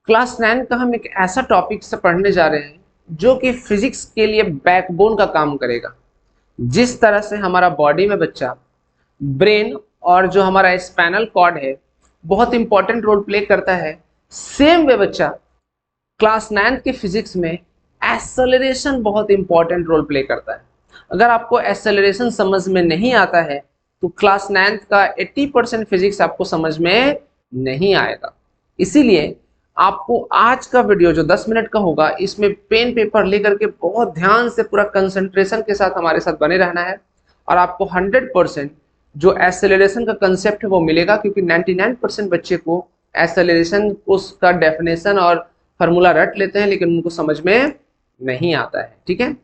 Class 9 का हम एक ऐसा टॉपिक से पढ़ने जा रहे हैं जो कि फिजिक्स के लिए बैकबोन का काम करेगा। जिस तरह से हमारा बॉडी में बच्चा ब्रेन और जो हमारा स्पाइनल कॉर्ड है बहुत इंपॉर्टेंट रोल प्ले करता है, सेम वे बच्चा क्लास 9 के फिजिक्स में एक्सेलरेशन बहुत इंपॉर्टेंट रोल प्ले करता है। अगर आपको एक्सेलरेशन समझ में नहीं आता है तो क्लास 9 का 80% फिजिक्स आपको समझ में नहीं आएगा। इसीलिए आपको आज का वीडियो जो 10 मिनट का होगा, इसमें पेन पेपर लेकर के बहुत ध्यान से पूरा कंसंट्रेशन के साथ हमारे साथ बने रहना है और आपको 100% जो एक्सेलरेशन का कंसेप्ट है वो मिलेगा, क्योंकि 99% बच्चे को एक्सेलरेशन उसका डेफिनेशन और फार्मूला रट लेते हैं लेकिन उनको समझ में नहीं आता है। ठीक है,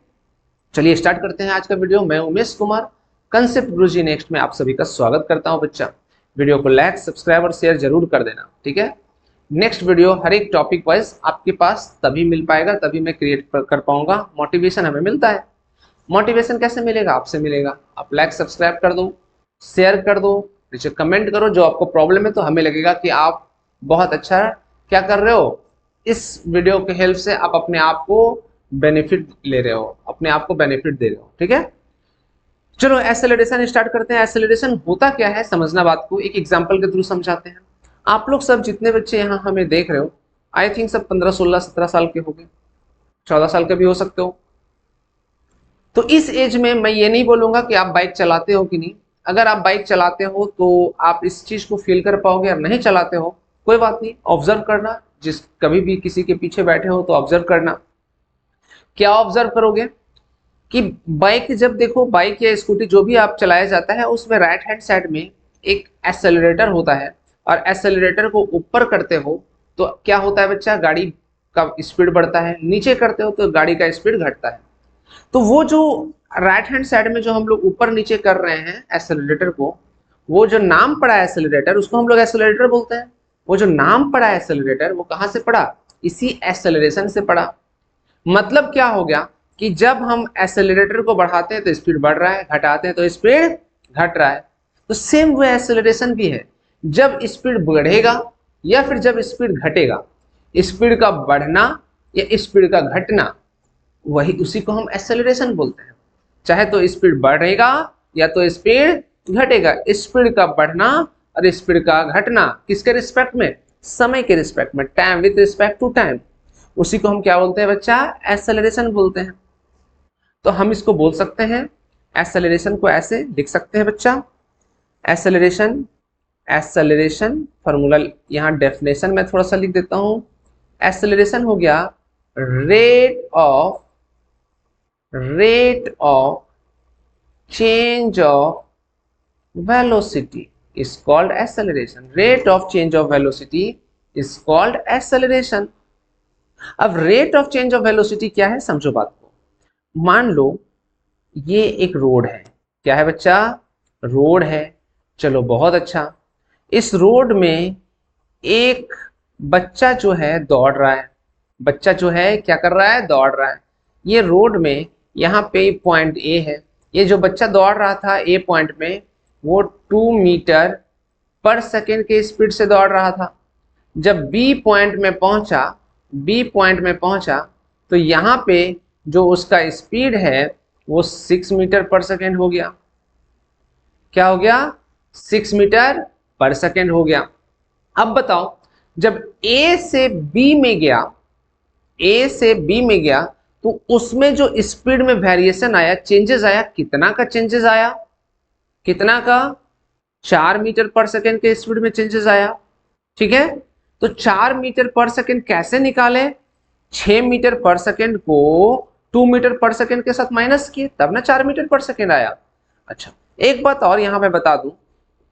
चलिए स्टार्ट करते हैं आज का वीडियो। मैं उमेश कुमार, कंसेप्ट गुरुजी नेक्स्ट में आप सभी का स्वागत करता हूं। बच्चा वीडियो को लाइक, सब्सक्राइब और शेयर जरूर कर देना। ठीक है, नेक्स्ट वीडियो हर एक टॉपिक वाइज आपके पास तभी मिल पाएगा, तभी मैं क्रिएट कर पाऊंगा। मोटिवेशन हमें मिलता है। मोटिवेशन कैसे मिलेगा? आपसे मिलेगा। आप लाइक सब्सक्राइब कर दो, शेयर कर दो, नीचे कमेंट करो जो आपको प्रॉब्लम है, तो हमें लगेगा कि आप बहुत अच्छा क्या कर रहे हो। इस वीडियो के हेल्प से आप अपने आप को बेनिफिट ले रहे हो, अपने आप को बेनिफिट दे रहे हो। ठीक है, चलो एक्सेलरेशन स्टार्ट करते हैं। एक्सेलरेशन होता क्या है समझना बात को एक एग्जांपल के थ्रू समझाते हैं। आप लोग सब जितने बच्चे यहाँ हमें देख रहे हो, आई थिंक सब 15, 16, 17 साल के होंगे, 14 साल के भी हो सकते हो। तो इस एज में मैं ये नहीं बोलूंगा कि आप बाइक चलाते हो कि नहीं। अगर आप बाइक चलाते हो तो आप इस चीज को फील कर पाओगे, और नहीं चलाते हो कोई बात नहीं, ऑब्जर्व करना। जिस कभी भी किसी के पीछे बैठे हो तो ऑब्जर्व करना। क्या ऑब्जर्व करोगे कि बाइक जब देखो, बाइक या स्कूटी जो भी आप चलाया जाता है उसमें राइट हैंड साइड में एक एक्सेलरेटर होता है, और एक्सेलरेटर को ऊपर करते हो तो क्या होता है बच्चा, गाड़ी का स्पीड बढ़ता है। नीचे करते हो तो गाड़ी का स्पीड घटता है। तो वो जो राइट हैंड साइड में जो हम लोग ऊपर नीचे कर रहे हैं एक्सेलरेटर को, वो जो नाम पड़ा है एक्सेलरेटर, उसको हम लोग एक्सेलरेटर बोलते हैं। वो जो नाम पड़ा है एक्सेलरेटर, वो कहाँ से पड़ा? इसी एक्सेलरेशन से पड़ा। मतलब क्या हो गया कि जब हम एक्सेलरेटर को बढ़ाते हैं तो स्पीड बढ़ रहा है, घटाते हैं तो स्पीड घट रहा है। तो सेम वे एक्सेलरेशन भी है। जब स्पीड बढ़ेगा या फिर जब स्पीड घटेगा, स्पीड का बढ़ना या स्पीड का घटना, वही उसी को हम एक्सेलरेशन बोलते हैं। चाहे तो स्पीड बढ़ेगा या तो स्पीड घटेगा। स्पीड का बढ़ना और स्पीड का घटना किसके रिस्पेक्ट में? समय के रिस्पेक्ट में, time with respect to time. उसी को हम क्या बोलते हैं बच्चा? एक्सेलरेशन बोलते हैं। तो हम इसको बोल सकते हैं, एक्सेलरेशन को ऐसे लिख सकते हैं बच्चा। एक्सेलरेशन, एक्सेलरेशन फॉर्मूला यहाँ डेफिनेशन में थोड़ा सा लिख देता हूं। एक्सेलरेशन हो गया rate of change of velocity is called acceleration. Rate of change of velocity is called acceleration. अब rate of change of velocity क्या है समझो बात को। मान लो ये एक रोड है। क्या है बच्चा? रोड है। चलो बहुत अच्छा। इस रोड में एक बच्चा जो है दौड़ रहा है। बच्चा जो है क्या कर रहा है? दौड़ रहा है। ये रोड में यहाँ पे पॉइंट ए है। ये जो बच्चा दौड़ रहा था ए पॉइंट में, वो 2 मीटर पर सेकेंड के स्पीड से दौड़ रहा था। जब बी पॉइंट में पहुंचा तो यहाँ पे जो उसका स्पीड है वो 6 मीटर पर सेकेंड हो गया। क्या हो गया? 6 मीटर पर सेकेंड हो गया। अब बताओ, जब ए से बी में गया तो उसमें जो स्पीड में वेरिएशन आया, चेंजेस आया, कितना का चेंजेस आया? कितना का? 4 मीटर पर सेकेंड के स्पीड में चेंजेस आया। ठीक है, तो 4 मीटर पर सेकेंड कैसे निकाले? 6 मीटर पर सेकेंड को 2 मीटर पर सेकेंड के साथ माइनस किए, तब ना 4 मीटर पर सेकेंड आया। अच्छा, एक बात और यहां मैं बता दूं,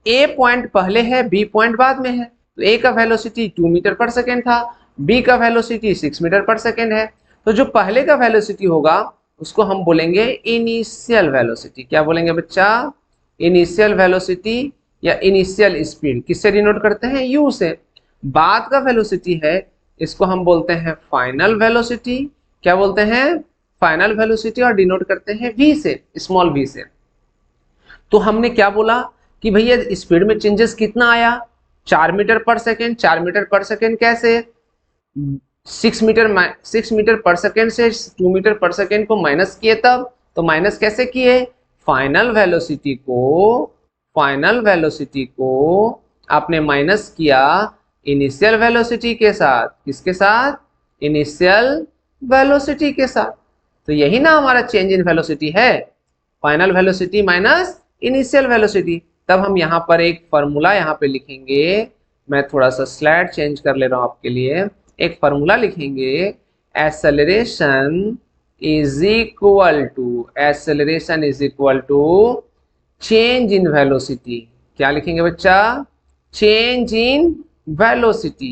ए पॉइंट पहले है, बी पॉइंट बाद में है। तो ए का वेलोसिटी 2 मीटर पर सेकेंड था, बी का वेलोसिटी 6 मीटर पर सेकेंड है। तो जो पहले का वेलोसिटी होगा उसको हम बोलेंगे इनिशियल वेलोसिटी। क्या बोलेंगे बच्चा? इनिशियल वेलोसिटी या इनिशियल स्पीड। किससे डिनोट करते हैं? यू से। बाद का वेलोसिटी है, इसको हम बोलते हैं फाइनल वेलोसिटी। क्या बोलते हैं? फाइनल वेलोसिटी, और डिनोट करते हैं वी से, स्मॉल वी से। तो हमने क्या बोला कि भैया स्पीड में चेंजेस कितना आया? 4 metre per second. 4 metre per second कैसे? 6 मीटर पर सेकेंड से 2 मीटर पर सेकेंड को माइनस किए, तब तो माइनस कैसे किए, फाइनल वेलोसिटी को आपने माइनस किया इनिशियल वेलोसिटी के साथ। किसके साथ, इनिशियल वेलोसिटी के साथ। तो यही ना हमारा चेंज इन वेलोसिटी है, final velocity minus initial velocity. तब हम यहाँ पर एक फॉर्मूला यहाँ पे लिखेंगे, मैं थोड़ा सा स्लाइड चेंज कर ले रहा हूँ आपके लिए। एक फॉर्मूला लिखेंगे, acceleration is equal to change in velocity. क्या लिखेंगे बच्चा, चेंज इन वेलोसिटी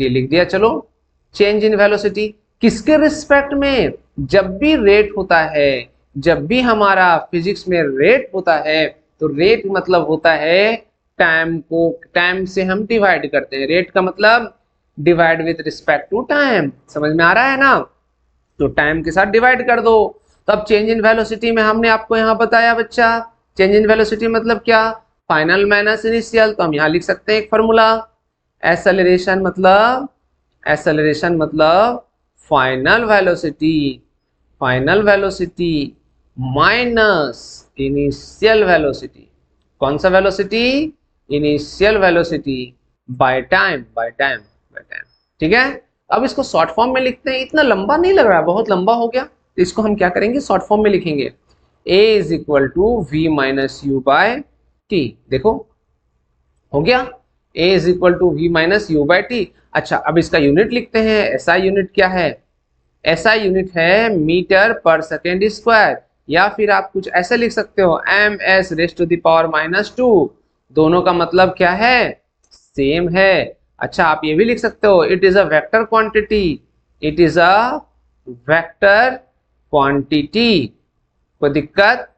लिख दिया। चलो, चेंज इन वेलोसिटी किसके रिस्पेक्ट में, जब भी रेट होता है, जब भी हमारा फिजिक्स में रेट होता है, तो रेट मतलब होता है टाइम को टाइम से हम डिवाइड करते हैं। रेट का मतलब divide with respect to time, समझ में आ रहा है ना। तो टाइम के साथ डिवाइड कर दो। तो अब चेंज इन वेलोसिटी में हमने आपको यहाँ बताया बच्चा, चेंज इन वेलोसिटी मतलब क्या, फाइनल माइनस इनिशियल। तो हम यहाँ लिख सकते हैं एक फॉर्मूला, एक्सेलरेशन मतलब final velocity minus initial velocity. कौन सा velocity, initial velocity by time. ठीक है, अब इसको शॉर्ट फॉर्म में लिखते हैं। इतना लंबा नहीं लग रहा, बहुत लंबा हो गया, तो इसको हम क्या करेंगे, शॉर्ट फॉर्म में लिखेंगे, a is equal to v minus u by t. देखो हो गया, a is equal to v minus u by t. अच्छा, अब इसका यूनिट लिखते हैं। एसआई यूनिट क्या है, एसआई यूनिट है मीटर पर सेकेंड स्क्वायर, या फिर आप कुछ ऐसे लिख सकते हो m s raise to the power -2। दोनों का मतलब क्या है, सेम है। अच्छा, आप ये भी लिख सकते हो, it is a vector quantity. कोई दिक्कत,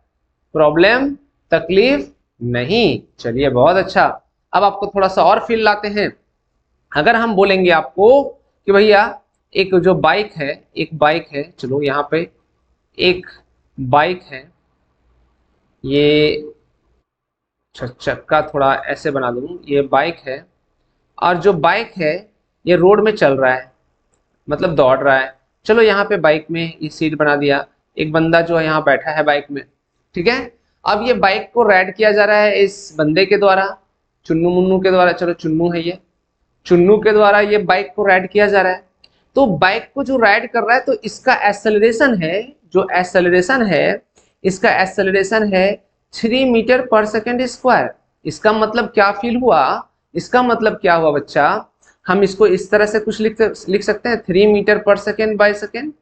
प्रॉब्लम, तकलीफ नहीं। चलिए, बहुत अच्छा। अब आपको थोड़ा सा और फील लाते हैं। अगर हम बोलेंगे आपको कि भैया एक जो बाइक है, चलो यहाँ पे एक बाइक है, ये चक्का थोड़ा ऐसे बना दूं, ये बाइक है, और जो बाइक है ये रोड में चल रहा है, मतलब दौड़ रहा है। चलो यहाँ पे बाइक में ये सीट बना दिया, एक बंदा जो है यहाँ बैठा है बाइक में, ठीक है। अब ये बाइक को राइड किया जा रहा है इस बंदे के द्वारा, चुन्नू मुन्नू के द्वारा। चलो, चुन्नू है, ये चुन्नू के द्वारा ये बाइक को राइड किया जा रहा है। तो बाइक को जो राइड कर रहा है, तो इसका एक्सेलरेशन है, इसका एक्सेलरेशन है 3 मीटर पर सेकेंड स्क्वायर। इसका मतलब क्या फील हुआ, इसका मतलब क्या हुआ बच्चा, हम इसको इस तरह से कुछ लिख सकते हैं, 3 metre per second by second.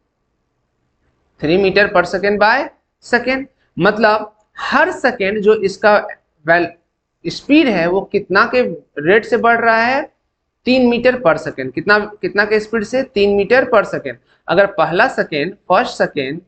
3 metre per second by second मतलब हर सेकेंड जो इसका स्पीड है वो कितना के रेट से बढ़ रहा है, 3 मीटर पर सेकेंड। कितना के स्पीड से, 3 मीटर पर सेकेंड। अगर फर्स्ट सेकेंड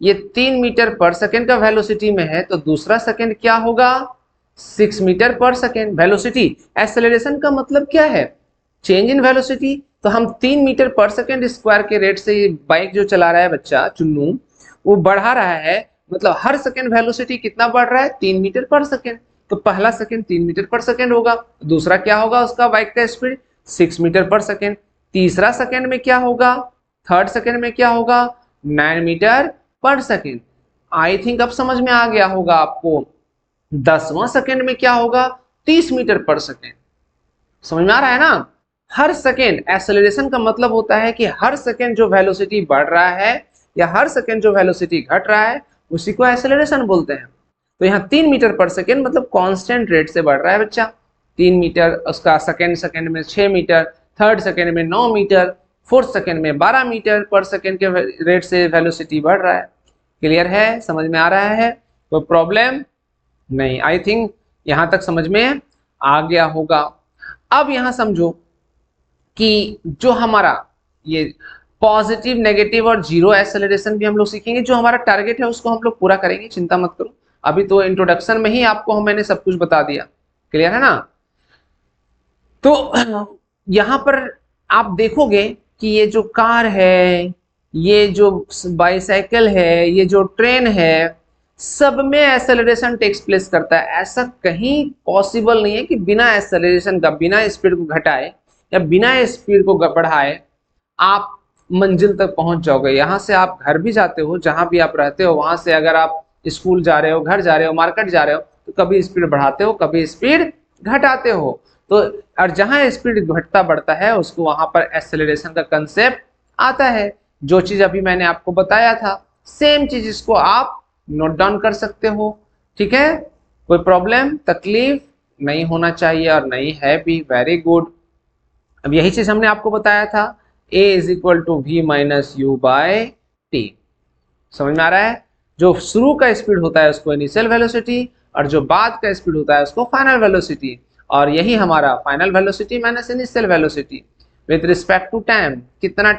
ये 3 मीटर पर सेकेंड का वेलोसिटी में है, तो दूसरा सेकेंड क्या होगा, 6 metre per second. Velocity, acceleration का मतलब क्या है, चेंज इन वेलोसिटी। तो हम 3 मीटर पर सेकेंड स्क्वायर के रेट से ये बाइक जो चला रहा है बच्चा चुन्नू, वो बढ़ा रहा है, मतलब हर सेकेंड वेलोसिटी कितना बढ़ रहा है, 3 मीटर पर सेकेंड। तो पहला सेकेंड 3 मीटर पर सेकेंड होगा, दूसरा क्या होगा उसका बाइक का स्पीड 6 मीटर पर सेकेंड, तीसरा सेकेंड में क्या होगा, थर्ड सेकेंड में क्या होगा, 9 metre per second. I think अब समझ में आ गया होगा आपको। 10वां सेकेंड में क्या होगा, 30 मीटर पर सेकेंड। समझ में आ रहा है ना। हर सेकेंड, एक्सेलरेशन का मतलब होता है कि हर सेकेंड जो वेलोसिटी बढ़ रहा है या हर सेकेंड जो वेलोसिटी घट रहा है, उसी को एक्सेलरेशन बोलते हैं। तो यहाँ 3 मीटर पर सेकेंड मतलब कांस्टेंट रेट से बढ़ रहा है बच्चा। 3 मीटर, उसका सेकेंड में 6 मीटर, थर्ड सेकेंड में 9 मीटर, फोर्थ सेकेंड में 12 मीटर पर सेकेंड के रेट से वेलोसिटी बढ़ रहा है। क्लियर है, समझ में आ रहा है, कोई प्रॉब्लम नहीं। आई थिंक यहाँ तक समझ में आ गया होगा। अब यहाँ समझो कि जो हमारा ये पॉजिटिव, नेगेटिव और जीरो एक्सेलरेशन भी हम लोग सीखेंगे। जो हमारा टारगेट है उसको हम लोग पूरा करेंगे, चिंता मत करो। अभी तो इंट्रोडक्शन में ही आपको मैंने सब कुछ बता दिया। क्लियर है ना। तो यहाँ पर आप देखोगे कि ये जो कार है, ये जो बाइसाइकिल है, ये जो ट्रेन है, सब में एक्सेलरेशन टेक्स प्लेस करता है। ऐसा कहीं पॉसिबल नहीं है कि बिना एक्सेलरेशन का, बिना स्पीड को घटाए या बिना स्पीड को बढ़ाए आप मंजिल तक पहुंच जाओगे। यहाँ से आप घर भी जाते हो, जहां भी आप रहते हो वहां से अगर आप स्कूल जा रहे हो, घर जा रहे हो, मार्केट जा रहे हो, तो कभी स्पीड बढ़ाते हो, कभी स्पीड घटाते हो। तो और जहां स्पीड घटता बढ़ता है उसको वहां पर एक्सेलरेशन का कंसेप्ट आता है। जो चीज अभी मैंने आपको बताया था सेम चीज इसको आप नोट डाउन कर सकते हो। ठीक है, कोई प्रॉब्लम तकलीफ नहीं होना चाहिए और नहीं है भी। Very good. अब यही चीज हमने आपको बताया था, a is equal to v minus u by t. समझ में आ रहा है? जो शुरू का स्पीड होता है उसको इनिशियल वेलोसिटी और जो बाद का स्पीड होता है उसको फाइनल वेलोसिटी। और यही हमारा final velocity minus initial velocity with respect to time, कितना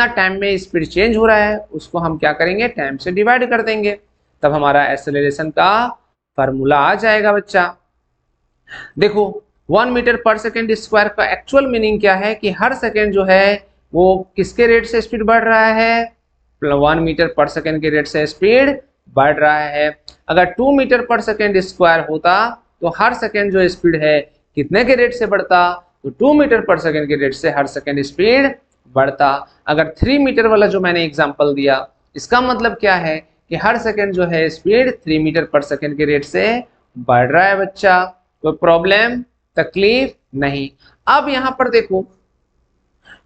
टाइम में स्पीड चेंज हो रहा है उसको हम क्या करेंगे, टाइम से डिवाइड कर देंगे, तब हमारा एक्सेलरेशन का फार्मूला आ जाएगा बच्चा। देखो 1 मीटर पर सेकेंड स्क्वायर का एक्चुअल मीनिंग क्या है कि हर सेकेंड जो है वो किसके रेट से स्पीड बढ़ रहा है, 1 मीटर पर सेकेंड के रेट से स्पीड बढ़ रहा है। अगर 2 मीटर पर सेकेंड स्क्वायर होता तो हर सेकेंड जो स्पीड है कितने के रेट से बढ़ता, तो 2 मीटर पर सेकेंड के रेट से हर सेकेंड स्पीड बढ़ता। अगर 3 मीटर वाला जो मैंने एग्जांपल दिया इसका मतलब क्या है कि हर सेकेंड जो है स्पीड 3 मीटर पर सेकेंड के रेट से बढ़ रहा है बच्चा। कोई प्रॉब्लम तकलीफ नहीं। अब यहां पर देखो,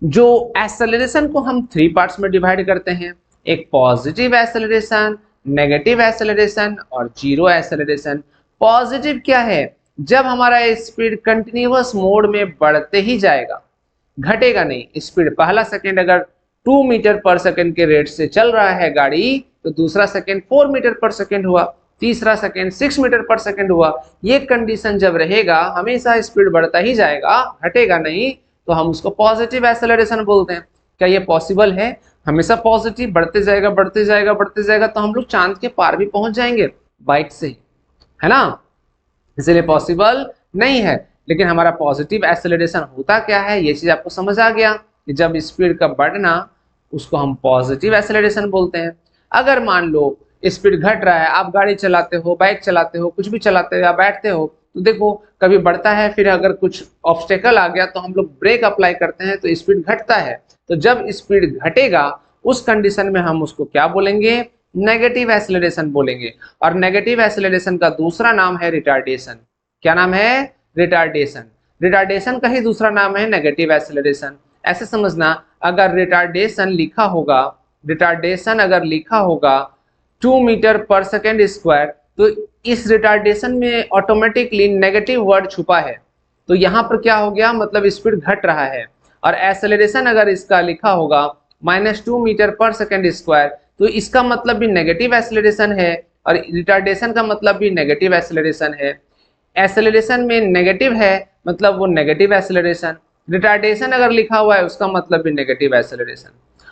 जो एक्सेलरेशन को हम 3 पार्ट्स में डिवाइड करते हैं, एक पॉजिटिव एक्सेलरेशन, नेगेटिव एक्सेलरेशन और जीरो एक्सेलरेशन। पॉजिटिव क्या है, जब हमारा स्पीड कंटिन्यूअस मोड में बढ़ते ही जाएगा, घटेगा नहीं। स्पीड पहला सेकेंड अगर 2 मीटर पर सेकेंड के रेट से चल रहा है गाड़ी, तो दूसरा सेकेंड 4 मीटर पर सेकेंड हुआ, तीसरा सेकेंड 6 मीटर पर सेकेंड हुआ। ये कंडीशन जब रहेगा हमेशा स्पीड बढ़ता ही जाएगा, घटेगा नहीं, तो हम उसको पॉजिटिव एक्सेलरेशन बोलते हैं। क्या ये पॉसिबल है? हमेशा पॉजिटिव बढ़ते जाएगा बढ़ते जाएगा बढ़ते जाएगा तो हम लोग चांद के पार भी पहुंच जाएंगे बाइक से, है ना? इसलिए पॉसिबल नहीं है। लेकिन हमारा पॉजिटिव एक्सेलरेशन होता क्या है, ये चीज आपको समझ आ गया कि जब स्पीड का बढ़ना उसको हम पॉजिटिव एक्सेलरेशन बोलते हैं। अगर मान लो स्पीड घट रहा है, आप गाड़ी चलाते हो, बाइक चलाते हो, कुछ भी चलाते हो या बैठते हो, तो देखो कभी बढ़ता है, फिर अगर कुछ ऑब्स्टेकल आ गया तो हम लोग ब्रेक अप्लाई करते हैं तो स्पीड घटता है। तो जब स्पीड घटेगा उस कंडीशन में हम उसको क्या बोलेंगे, नेगेटिव एक्सेलरेशन बोलेंगे। और नेगेटिव एक्सेलरेशन का दूसरा नाम है रिटार्डेशन। क्या नाम है? रिटार्डेशन। रिटार्डेशन का ही दूसरा नाम है नेगेटिव एक्सेलरेशन। ऐसे समझना, अगर रिटार्डेशन लिखा होगा, रिटार्डेशन अगर लिखा होगा 2 मीटर पर सेकेंड स्क्वायर, तो इस रिटार्डेशन में ऑटोमेटिकली नेगेटिव वर्ड छुपा है, तो यहाँ पर क्या हो गया, मतलब स्पीड घट रहा है। और एक्सेलरेशन अगर इसका लिखा होगा -2 मीटर पर सेकेंड स्क्वायर, तो इसका मतलब भी नेगेटिव एक्सेलरेशन है और रिटार्डेशन का मतलब भी नेगेटिव एक्सेलरेशन है। एक्सेलरेशन में नेगेटिव है मतलब वो नेगेटिव एक्सेलरेशन, रिटार्डेशन अगर लिखा हुआ है उसका मतलब भी नेगेटिव एक्सेलरेशन।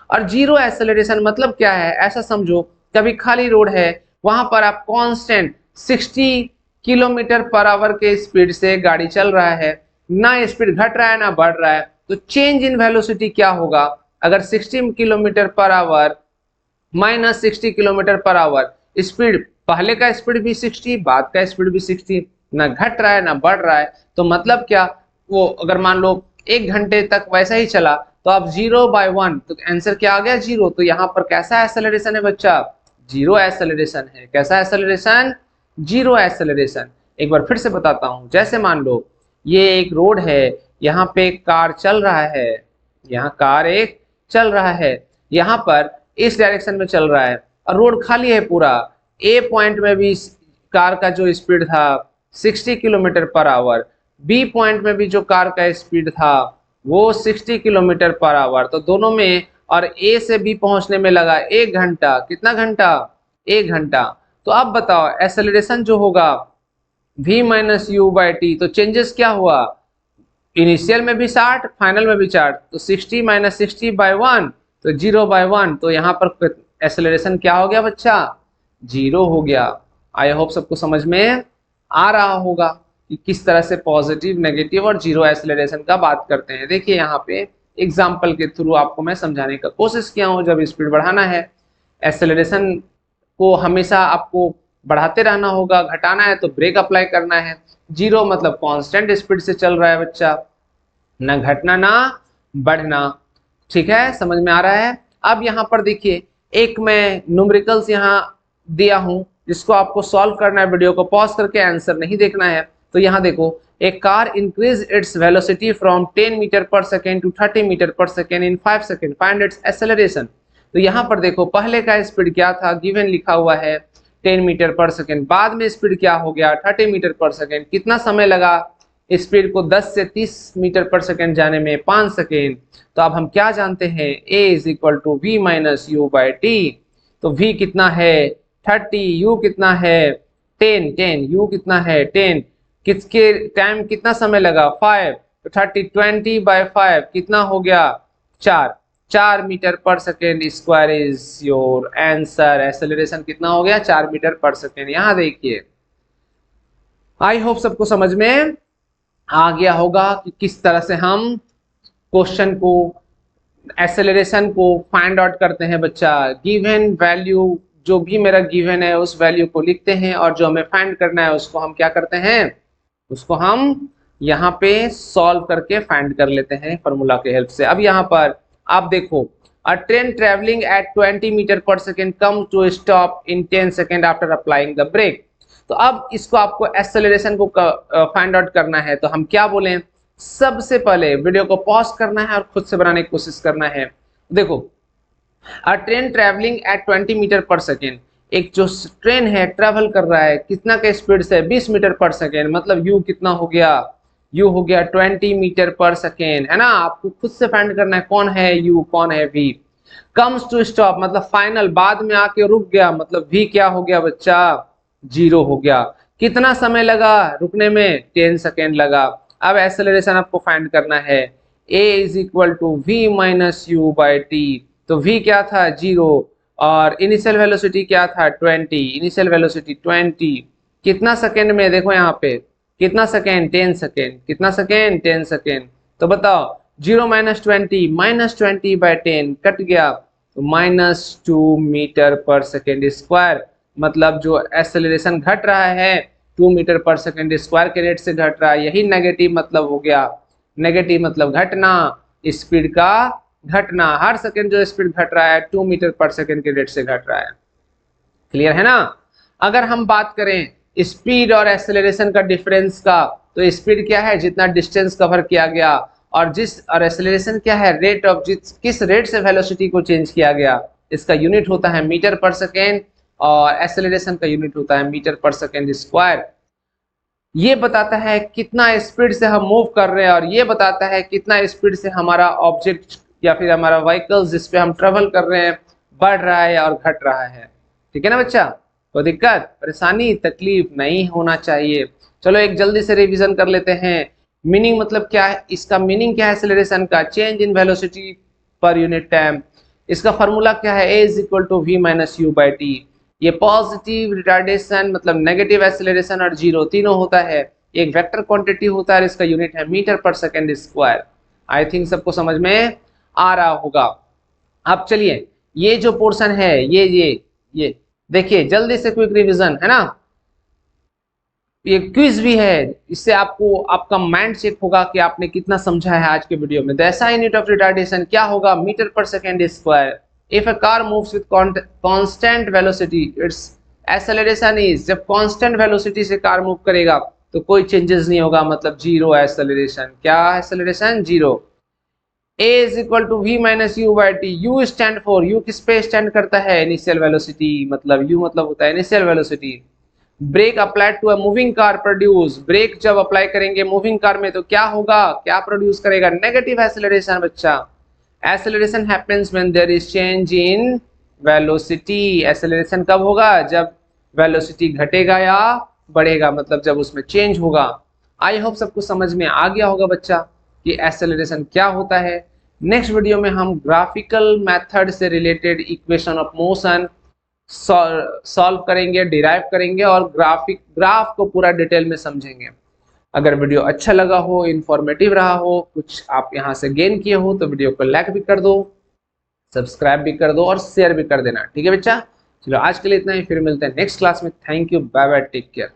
और जीरो एक्सेलरेशन मतलब क्या है, ऐसा समझो कभी खाली रोड है, वहां पर आप कांस्टेंट 60 किलोमीटर पर आवर के स्पीड से गाड़ी चल रहा है, ना स्पीड घट रहा है ना बढ़ रहा है, तो चेंज इन वेलोसिटी क्या होगा, अगर 60 kilometre per hour minus 60 kilometre per hour, speed पहले का स्पीड भी 60, बाद का स्पीड भी 60, ना घट रहा है ना बढ़ रहा है, तो मतलब क्या, वो अगर मान लो 1 घंटे तक वैसा ही चला तो अब 0/1, तो आंसर क्या आ गया, 0। तो यहाँ पर कैसा एक्सेलरेशन है बच्चा, जीरो एक्सेलरेशन है। कैसा एक्सेलरेशन, जीरो एक्सेलरेशन। एक बार फिर से बताता हूँ, जैसे मान लो ये एक रोड है, यहाँ पे एक कार चल रहा है, यहाँ कार एक चल रहा है, यहाँ पर इस डायरेक्शन में चल रहा है और रोड खाली है पूरा। ए पॉइंट में भी कार का जो स्पीड था 60 kilometre per hour, B point में भी जो कार का स्पीड था वो 60 किलोमीटर पर आवर, तो दोनों में, और ए से बी पहुंचने में लगा 1 घंटा। कितना घंटा, 1 घंटा। तो अब बताओ एक्सेलरेशन जो होगा v minus u by t, तो चेंजेस क्या हुआ, इनिशियल में भी 60, फाइनल में भी 60, तो 60 माइनस 60/1 तो 0/1, तो यहाँ पर एक्सेलरेशन क्या हो गया बच्चा, 0 हो गया। आई होप सबको समझ में आ रहा होगा कि किस तरह से पॉजिटिव, नेगेटिव और जीरो एक्सेलरेशन का बात करते हैं। देखिए यहाँ पे एग्जाम्पल के थ्रू आपको मैं समझाने का कोशिश किया हूँ। जब स्पीड बढ़ाना है, एक्सेलरेशन को हमेशा आपको बढ़ाते रहना होगा, घटाना है तो ब्रेक अप्लाई करना है। जीरो मतलब कांस्टेंट स्पीड से चल रहा है बच्चा, ना घटना ना बढ़ना। ठीक है, समझ में आ रहा है। अब यहाँ पर देखिए, एक मैं न्यूमेरिकल्स यहाँ दिया हूं जिसको आपको सॉल्व करना है, वीडियो को पॉज करके आंसर नहीं देखना है। तो यहाँ देखो, a car increase its velocity from 10 metre per second to 30 metre per second in 5 second, find its acceleration. तो यहाँ पर देखो, पहले का स्पीड क्या था, गिवन लिखा हुआ है 10 मीटर पर सेकेंड, बाद में स्पीड क्या हो गया 30 मीटर पर सेकेंड। कितना समय लगा स्पीड को 10 से 30 मीटर पर सेकेंड जाने में? 5 सेकेंड। तो अब हम क्या जानते हैं, a is equal to v minus u by t. तो v कितना है 30, u कितना है 10, u कितना है 10, किसके टाइम कितना समय लगा 5, तो 30 20 बाई 5 कितना हो गया 4 metre per second square is your answer. Acceleration कितना हो गया 4 मीटर पर सेकेंड। यहाँ देखिए, आई होप सबको समझ में आ गया होगा कि किस तरह से हम क्वेश्चन को, एक्सेलरेशन को फाइंड आउट करते हैं बच्चा। गिवन वैल्यू जो भी मेरा गिवन है उस वैल्यू को लिखते हैं, और जो हमें फाइंड करना है उसको हम क्या करते हैं, उसको हम यहाँ पे सॉल्व करके फाइंड कर लेते हैं फॉर्मूला के हेल्प से। अब यहाँ पर आप देखो, a train travelling at 20 metre per second come to stop in 10 second after applying the brake. तो अब इसको आपको एक्सेलरेशन को फाइंड आउट करना है। तो हम क्या बोलें, सबसे पहले वीडियो को पॉज करना है और खुद से बनाने की कोशिश करना है। देखो, a train travelling at 20 metre per second, एक जो ट्रेन है ट्रेवल कर रहा है कितना के स्पीड से, 20 मीटर पर सेकेंड, मतलब यू कितना हो गया, यू हो गया 20 मीटर पर सेकेंड, है ना। आपको खुद से फाइंड करना है कौन है यू, कौन है वी। कम्स टू स्टॉप मतलब फाइनल, बाद में आके रुक गया, मतलब वी क्या हो गया बच्चा, 0 हो गया। कितना समय लगा रुकने में, 10 सेकेंड लगा। अब एक्सेलरेशन आपको फाइंड करना है, a is equal to v minus u by t. तो v क्या था 0, और इनिशियल वेलोसिटी क्या था 20, इनिशियल वेलोसिटी 20। कितना सेकेंड में, देखो यहाँ पे कितना सेकेंड, 10 सेकेंड, कितना सेकेंड 10 सेकेंड। तो बताओ 0 माइनस 20, माइनस 20 बाई 10 कट गया, तो -2 मीटर पर सेकेंड स्क्वायर। मतलब जो एक्सेलरेशन घट रहा है 2 मीटर पर सेकेंड स्क्वायर के रेट से घट रहा है, यही नेगेटिव मतलब हो गया। नेगेटिव मतलब घटना, स्पीड का घटना। हर सेकेंड जो स्पीड घट रहा है 2 मीटर पर सेकेंड के रेट से घट रहा है। क्लियर है ना। अगर हम बात करें स्पीड और एक्सेलरेशन का डिफरेंस का, तो स्पीड क्या है जितना डिस्टेंस कवर किया गया, और एक्सेलरेशन क्या है रेट ऑफ किस रेट से वेलोसिटी को चेंज किया गया। इसका यूनिट होता है मीटर पर सेकेंड, और एक्सेलरेशन का यूनिट होता है मीटर पर सेकेंड स्क्वायर। ये बताता है कितना स्पीड से हम मूव कर रहे हैं, और ये बताता है कितना स्पीड से हमारा ऑब्जेक्ट या फिर हमारा व्हीकल जिस पे हम ट्रेवल कर रहे हैं बढ़ रहा है और घट रहा है। ठीक है ना बच्चा, कोई दिक्कत परेशानी तकलीफ नहीं होना चाहिए। चलो एक जल्दी से रिवीजन कर लेते हैं। मीनिंग मतलब क्या है, इसका मीनिंग क्या है एक्सेलरेशन का, change in velocity per unit time. इसका फॉर्मूला क्या है, a is equal to v minus u by t. ये पॉजिटिव रिटार्डेशन मतलब नेगेटिव एक्सेलरेशन और जीरो तीनों होता है, एक वेक्टर क्वांटिटी होता है, इसका यूनिट है metre per second square. I think सबको समझ में आ रहा होगा। अब चलिए, ये जो पोर्शन है ये देखिए जल्दी से क्विक रिवीजन है ना, ये क्विज भी है, इससे आपको आपका माइंड चेक होगा कि आपने कितना समझा है आज के वीडियो में। ऐसा यूनिट ऑफ रिटार्डेशन क्या होगा, metre per second square. If a car moves with constant velocity its acceleration is, जब कांस्टेंट वेलोसिटी से कार मूव करेगा तो कोई चेंजेस नहीं होगा, मतलब जीरो एक्सेलरेशन। क्या acceleration, zero. a is equal to v minus u by t. U stand for, u किस पे स्टैंड करता है, इनिशियल वेलोसिटी, मतलब यू मतलब होता है initial velocity. Brake applied to a moving car produce, brake जब अप्लाई करेंगे मूविंग कार में तो क्या होगा, क्या प्रोड्यूस करेगा, नेगेटिव एक्सेलरेशन। बच्चा acceleration happens when there is change in velocity. Acceleration कब होगा, जब वेलोसिटी घटेगा या बढ़ेगा, मतलब जब उसमें चेंज होगा। आई होप सबको समझ में आ गया होगा बच्चा कि एक्सेलरेशन क्या होता है। नेक्स्ट वीडियो में हम ग्राफिकल मेथड से related equation of motion solve करेंगे, डिराइव करेंगे, और ग्राफ को पूरा डिटेल में समझेंगे। अगर वीडियो अच्छा लगा हो, इंफॉर्मेटिव रहा हो, कुछ आप यहाँ से गेन किए हो, तो वीडियो को लाइक भी कर दो, सब्सक्राइब भी कर दो और शेयर भी कर देना। ठीक है बच्चा, चलो आज के लिए इतना ही, फिर मिलते हैं नेक्स्ट क्लास में। Thank you, bye bye, take care.